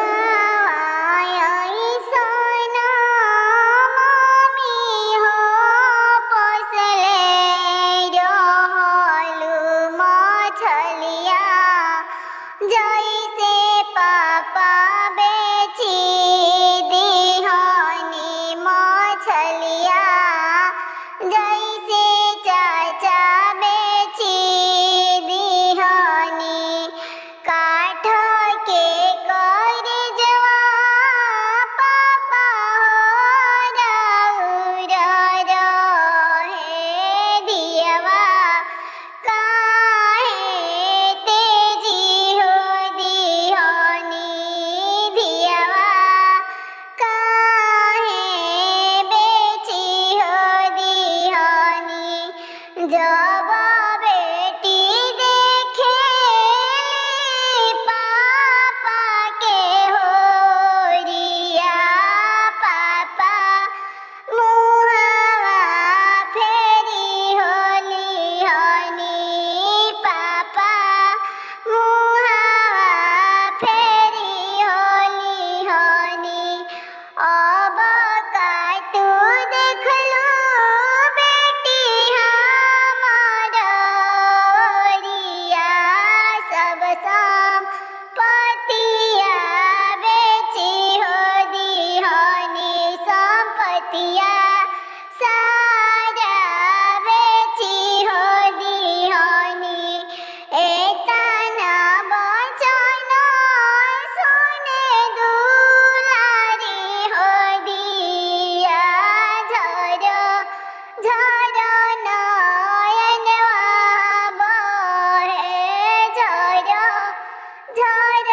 सुगावाय सोना मामी हो पोसले रहलु मछलिया जैसे पापा बेची दिहनी मछलिया जैसे चाचा बेची दिहनी काठ के करजवा पापा रउर रहे दियवा काहे तेजी हो दिहनी दियवा काहे बेची हो दिहनी जब बेटी देखेली पापा के होरिया पापा मुहावा फेरी होली हनी पापा मुहावा फेरी होली हनी अब का तू देखलू बेटी हमार ओरिया सब संपत्तिया बेची हो दिहनी संपत्तिया सारा बेची हो दिहनी एतना बचन सुने दुलारी हो दिया झर झर नयनवा बहे झर झर